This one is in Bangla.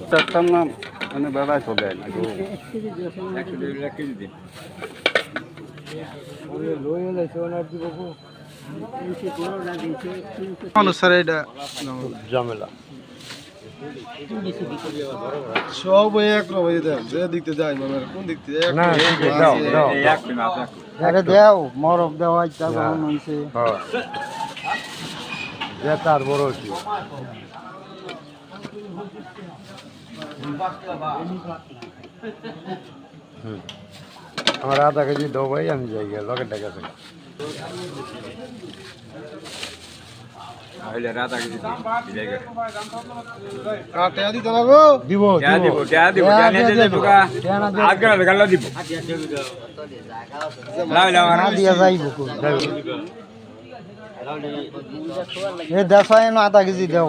চারটার নাম মানে বেড়ায় চলে না অনুসারে এটা ঝামেলা সব এক রকম যে দিকতে যাই মানে কোন দিক থেকে আরে দেও মরক দেওয়া ইচ্ছা গ্রহণ হয়েছে তার বড় হচ্ছে আমার আধা কেজি দাও ভাই আমি যাই গিয়ে লকেট টাকা আছে দিব আধা কেজি দেও